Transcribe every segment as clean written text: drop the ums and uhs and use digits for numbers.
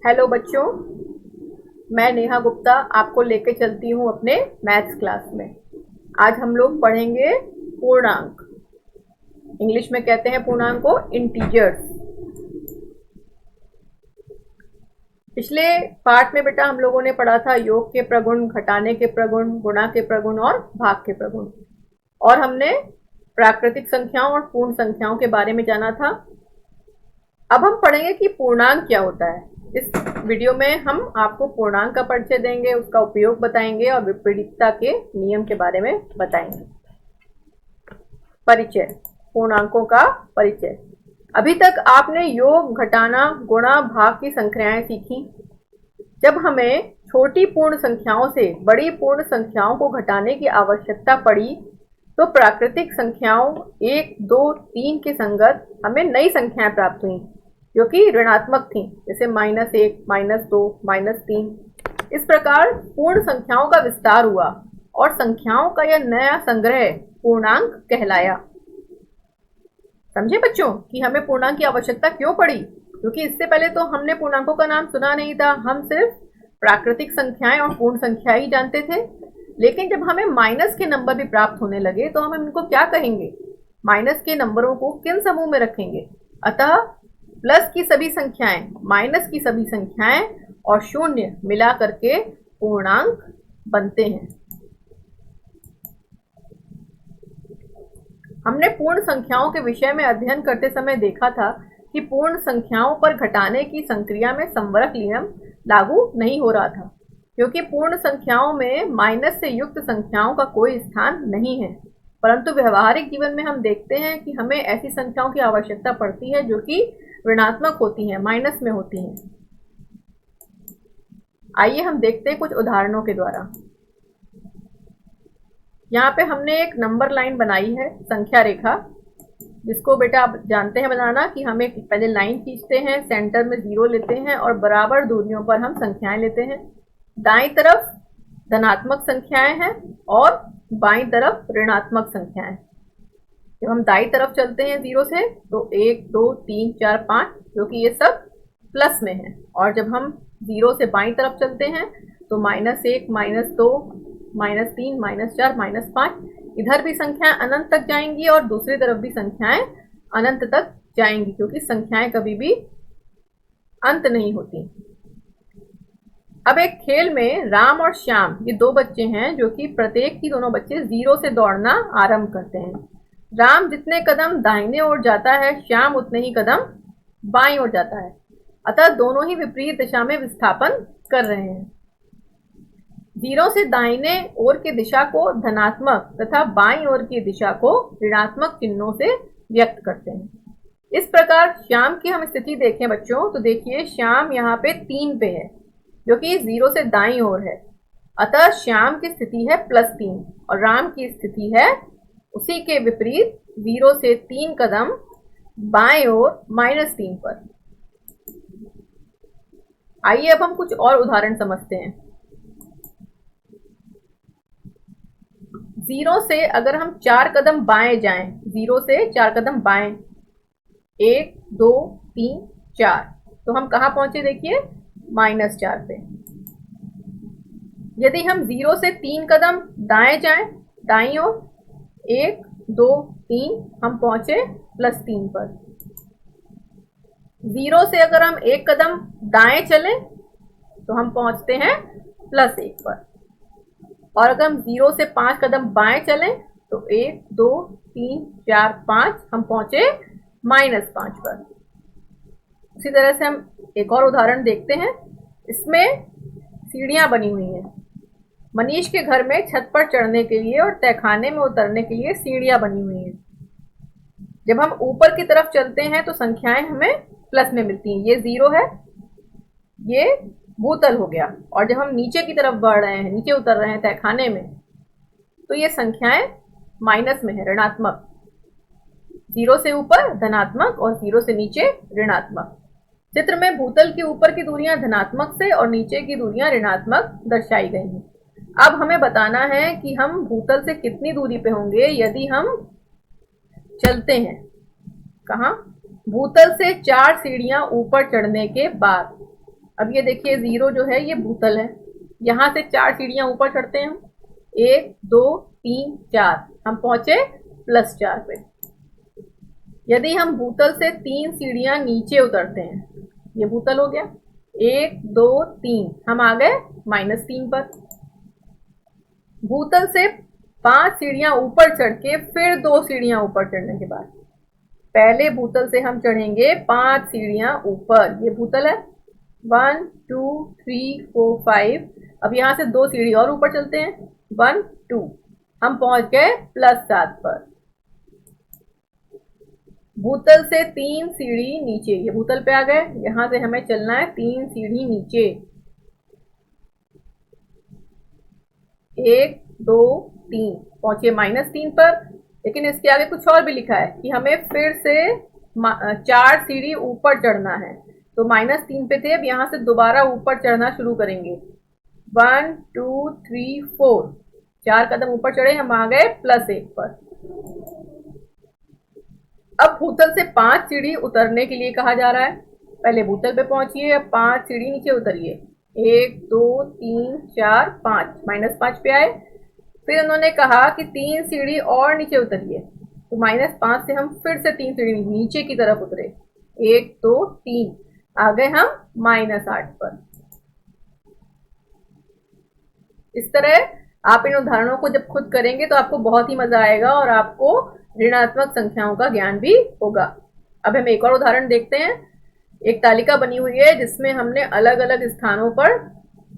Hello बच्चों, मैं नेहा गुप्ता आपको लेके चलती हूँ अपने मैथ्स क्लास में। आज हम लोग पढ़ेंगे पूर्णांक। इंग्लिश में कहते हैं पूर्णांक को इंटीजर्स। पिछले पार्ट में बेटा हम लोगों ने पढ़ा था योग के प्रगुण, घटाने के प्रगुण, गुणा के प्रगुण और भाग के प्रगुण, और हमने प्राकृतिक संख्याओं और पूर्ण संख्याओं के बारे में जाना था। अब हम पढ़ेंगे कि पूर्णांक क्या होता है। इस वीडियो में हम आपको पूर्णांक का परिचय देंगे, उसका उपयोग बताएंगे और विपरीतता के नियम के बारे में बताएंगे। परिचय, पूर्णांकों का परिचय। अभी तक आपने योग, घटाना, गुणा, भाग की संख्याएं सीखी। जब हमें छोटी पूर्ण संख्याओं से बड़ी पूर्ण संख्याओं को घटाने की आवश्यकता पड़ी तो प्राकृतिक संख्याओं 1, 2, 3 के संगत हमें नई संख्याएं प्राप्त हुई जो कि ऋणात्मक थी, जैसे -1, -2, -3। इस प्रकार पूर्ण संख्याओं का विस्तार हुआ और संख्याओं का यह नया संग्रह पूर्णांक कहलाया। समझे बच्चों कि हमें पूर्णांक की आवश्यकता क्यों पड़ी? क्योंकि इससे पहले तो हमने पूर्णांकों का नाम सुना नहीं था, हम सिर्फ प्राकृतिक संख्याएं और पूर्ण संख्या ही जानते थे। लेकिन जब हमें माइनस के नंबर भी प्राप्त होने लगे तो हम इनको क्या कहेंगे? माइनस के नंबरों को किन समूह में रखेंगे? अतः प्लस की सभी संख्याएं, माइनस की सभी संख्याएं और शून्य मिला करके पूर्णांक बनते हैं। हमने पूर्ण संख्याओं के विषय में अध्ययन करते समय देखा था कि पूर्ण संख्याओं पर घटाने की संक्रिया में संवरक नियम लागू नहीं हो रहा था, क्योंकि पूर्ण संख्याओं में माइनस से युक्त संख्याओं का कोई स्थान नहीं है। परंतु व्यवहारिक जीवन में हम देखते हैं कि हमें ऐसी संख्याओं की आवश्यकता पड़ती है जो कि ऋणात्मक होती हैं, माइनस में होती हैं। आइए हम देखते हैं कुछ उदाहरणों के द्वारा। यहाँ पे हमने एक नंबर लाइन बनाई है, संख्या रेखा, जिसको बेटा आप जानते हैं बनाना कि हम एक पहले लाइन खींचते हैं, सेंटर में 0 लेते हैं और बराबर दूरियों पर हम संख्याएं लेते हैं। दाईं तरफ धनात्मक संख्याएं हैं और बाईं तरफ ऋणात्मक संख्याएं। जब हम दाईं तरफ चलते हैं 0 से तो 1, 2, 3, 4, 5, जो कि ये सब प्लस में है, और जब हम 0 से बाईं तरफ चलते हैं तो -1, -2, -3, -4, -5, इधर भी संख्याएं अनंत तक जाएंगी और दूसरी तरफ भी संख्याएं अनंत तक जाएंगी, क्योंकि संख्याएं कभी भी अंत नहीं होती। अब एक खेल में राम और श्याम, ये दो बच्चे हैं जो कि प्रत्येक ही दोनों बच्चे 0 से दौड़ना आरंभ करते हैं। राम जितने कदम दाहिने ओर जाता है, श्याम उतने ही कदम बाईं ओर जाता है। अतः दोनों ही विपरीत दिशा में विस्थापन कर रहे हैं। 0 से दाहिने ओर की दिशा को धनात्मक तथा बाईं ओर की दिशा को ऋणात्मक चिन्हों से व्यक्त करते हैं। इस प्रकार श्याम की हम स्थिति देखें बच्चों, तो देखिए श्याम यहाँ पे 3 पे है, जो कि 0 से दाईं ओर है। अतः श्याम की स्थिति है +3 और राम की स्थिति है उसी के विपरीत 0 से 3 कदम बाएं ओर -3 पर। आइए अब हम कुछ और उदाहरण समझते हैं। 0 से अगर हम 4 कदम बाएं जाएं, 0 से 4 कदम बाएं, 1, 2, 3, 4, तो हम कहाँ पहुंचे? देखिए -4 पे। यदि हम 0 से 3 कदम दाएं जाएं, दाईं ओर, 1, 2, 3, हम पहुंचे +3 पर। 0 से अगर हम 1 कदम दाएं चलें तो हम पहुंचते हैं +1 पर, और अगर हम 0 से 5 कदम बाएं चलें तो 1, 2, 3, 4, 5, हम पहुंचे -5 पर। उसी तरह से हम एक और उदाहरण देखते हैं। इसमें सीढ़ियां बनी हुई हैं। मनीष के घर में छत पर चढ़ने के लिए और तहखाने में उतरने के लिए सीढ़ियां बनी हुई हैं। जब हम ऊपर की तरफ चलते हैं तो संख्याएं हमें प्लस में मिलती हैं। ये 0 है, ये भूतल हो गया, और जब हम नीचे की तरफ बढ़ रहे हैं, नीचे उतर रहे हैं तहखाने में, तो ये संख्याएं माइनस में है, ऋणात्मक। 0 से ऊपर धनात्मक और 0 से नीचे ऋणात्मक। चित्र में भूतल के ऊपर की दूरियां धनात्मक से और नीचे की दूरियां ऋणात्मक दर्शाई गई हैं। अब हमें बताना है कि हम भूतल से कितनी दूरी पे होंगे यदि हम चलते हैं। कहाँ? भूतल से 4 सीढ़ियां ऊपर चढ़ने के बाद अब ये देखिए 0 जो है ये भूतल है, यहाँ से 4 सीढ़ियां ऊपर चढ़ते हैं हम, 1 2 3 4, हम पहुंचे +4 पे। यदि हम भूतल से 3 सीढ़ियां नीचे उतरते हैं, ये भूतल हो गया, 1 2 3, हम आ गए -3 पर। भूतल से 5 सीढ़ियां ऊपर चढ़ के फिर 2 सीढ़ियां ऊपर चढ़ने के बाद, पहले भूतल से हम चढ़ेंगे 5 सीढ़ियां ऊपर, ये भूतल है, 1 2 3 4 5। अब यहां से 2 सीढ़ी और ऊपर चलते हैं, 1 2, हम पहुंच गए +7 पर। भूतल से 3 सीढ़ी नीचे, ये भूतल पे आ गए, यहां से हमें चलना है 3 सीढ़ी नीचे, 1 2 3, पहुंचे -3 पर। लेकिन इसके आगे कुछ और भी लिखा है कि हमें फिर से 4 सीढ़ी ऊपर चढ़ना है, तो -3 पे थे, अब यहां से दोबारा ऊपर चढ़ना शुरू करेंगे, 1 2 3 4, 4 कदम ऊपर चढ़े, हम आ गए +1 पर। अब भूतल से 5 सीढ़ी उतरने के लिए कहा जा रहा है, पहले भूतल पे पहुंचिए, अब 5 सीढ़ी नीचे उतरिए, 1 2 3 4 5, -5 पे आए। फिर उन्होंने कहा कि 3 सीढ़ी और नीचे उतरिए, तो -5 से हम फिर से 3 सीढ़ी नीचे की तरफ उतरे, 1 2 3, आ गए हम -8 पर। इस तरह आप इन उदाहरणों को जब खुद करेंगे तो आपको बहुत ही मजा आएगा और आपको ऋणात्मक संख्याओं का ज्ञान भी होगा। अब हम एक और उदाहरण देखते हैं। एक तालिका बनी हुई है जिसमें हमने अलग अलग स्थानों पर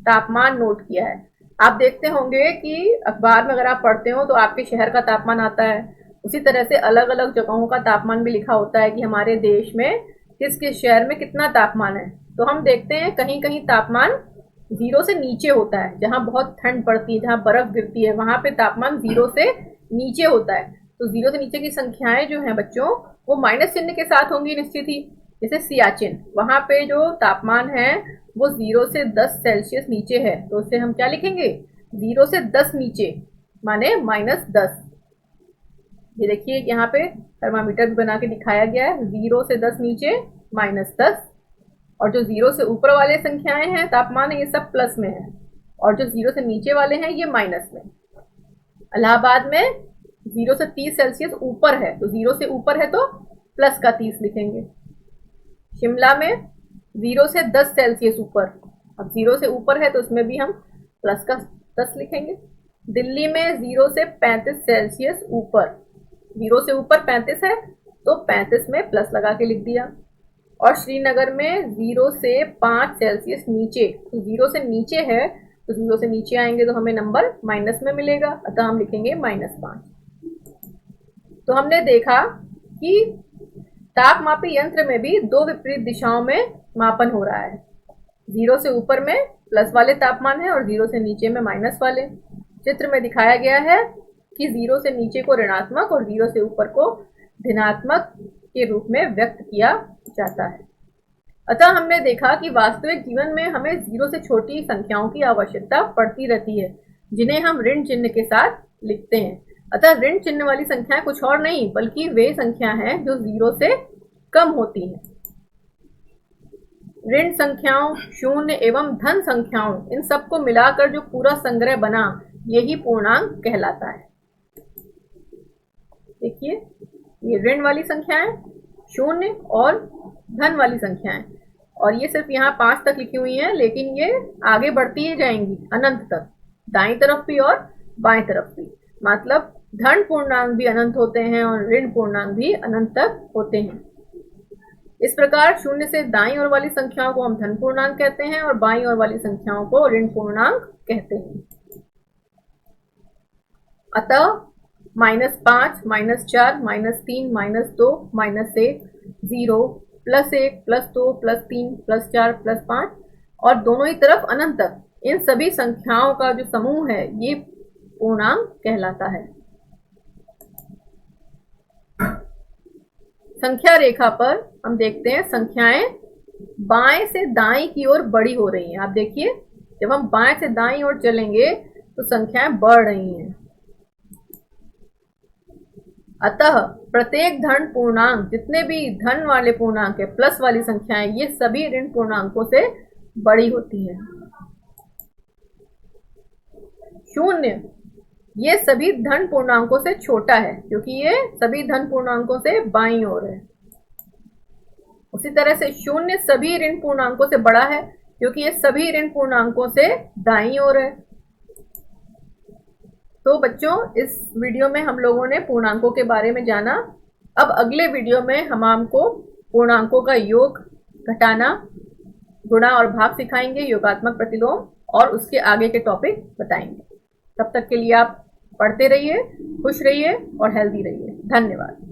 तापमान नोट किया है। आप देखते होंगे कि अखबार में अगर आप पढ़ते हो तो आपके शहर का तापमान आता है, उसी तरह से अलग अलग जगहों का तापमान भी लिखा होता है कि हमारे देश में किस किस शहर में कितना तापमान है। तो हम देखते हैं कहीं कहीं तापमान 0 से नीचे होता है, जहां बहुत ठंड पड़ती है, जहां बर्फ गिरती है, वहां पे तापमान 0 से नीचे होता है। तो 0 से नीचे की संख्याएं जो हैं बच्चों, वो माइनस चिन्ह के साथ होंगी निश्चित ही। जैसे सियाचिन, वहां पे जो तापमान है वो 0 से 10 सेल्सियस नीचे है, तो उसे हम क्या लिखेंगे, 0 से 10 नीचे माने -10। ये देखिए यहाँ पे थर्मामीटर भी बना के दिखाया गया है, 0 से 10 नीचे -10, और जो 0 से ऊपर वाले संख्याएं हैं तापमान है, ये सब प्लस में है, और जो 0 से नीचे वाले हैं ये माइनस में। इलाहाबाद में 0 से 30 सेल्सियस ऊपर है, तो 0 से ऊपर है तो प्लस का 30 लिखेंगे। शिमला में 0 से 10 सेल्सियस ऊपर, अब 0 से ऊपर है तो उसमें भी हम प्लस का 10 लिखेंगे। दिल्ली में 0 से 35 सेल्सियस ऊपर, 0 से ऊपर 35 है तो 35 में प्लस लगा के लिख दिया। और श्रीनगर में 0 से 5 सेल्सियस नीचे, तो 0 से नीचे है तो 0 से नीचे आएंगे तो हमें नंबर माइनस में मिलेगा, अतः हम लिखेंगे -5। तो हमने देखा कि तापमापी यंत्र में भी 2 विपरीत दिशाओं में मापन हो रहा है। 0 से ऊपर में प्लस वाले तापमान है और 0 से नीचे में माइनस वाले। चित्र में दिखाया गया है कि 0 से नीचे को ऋणात्मक और 0 से ऊपर को धनात्मक के रूप में व्यक्त किया जाता है। अतः हमने देखा कि वास्तविक जीवन में हमें 0 से छोटी संख्याओं की आवश्यकता पड़ती रहती है, जिन्हें हम ऋण चिन्ह के साथ लिखते हैं। अतः ऋण चिन्ह वाली संख्याएं कुछ और नहीं बल्कि वे संख्या हैं जो 0 से कम होती हैं। ऋण संख्याओं, शून्य एवं धन संख्याओं, इन सबको मिलाकर जो पूरा संग्रह बना, यही पूर्णांक कहलाता है। देखिए ये ऋण वाली संख्याएं, शून्य और धन वाली संख्याएं, और ये सिर्फ यहाँ 5 तक लिखी हुई हैं, लेकिन ये आगे बढ़ती ही जाएंगी अनंत तक, दाईं तरफ भी और बाएं तरफ भी। मतलब धन पूर्णांक भी अनंत होते हैं और ऋण पूर्णांक भी अनंत तक होते हैं। इस प्रकार शून्य से दाईं ओर वाली संख्याओं को हम धन पूर्णांक कहते हैं और बाईं ओर वाली संख्याओं को ऋण पूर्णांक कहते हैं। अतः -5, -4, -3, -2, -1, 0, +1, +2, +3, +4, +5 और दोनों ही तरफ अनंत तक, इन सभी संख्याओं का जो समूह है ये पूर्णांक कहलाता है। संख्या रेखा पर हम देखते हैं संख्याएं बाएं से दाएं की ओर बढ़ी हो रही हैं। आप देखिए जब हम बाएं से दाएं ओर चलेंगे तो संख्याएं बढ़ रही हैं। अतः प्रत्येक धन पूर्णांक, जितने भी धन वाले पूर्णांक है, प्लस वाली संख्याएं, ये सभी ऋण पूर्णांकों से बड़ी होती है। शून्य, ये सभी धन पूर्णांकों से छोटा है क्योंकि ये सभी धन पूर्णांकों से बाईं ओर है। उसी तरह से शून्य सभी ऋण पूर्णांकों से बड़ा है क्योंकि ये सभी ऋण पूर्णांकों से दाईं ओर है। तो बच्चों, इस वीडियो में हम लोगों ने पूर्णांकों के बारे में जाना। अब अगले वीडियो में हम आपको पूर्णांकों का योग, घटाना, गुणा और भाग सिखाएंगे, योगात्मक प्रतिलोम, और उसके आगे के टॉपिक बताएंगे। तब तक के लिए आप पढ़ते रहिए, खुश रहिए और हेल्दी रहिए। धन्यवाद।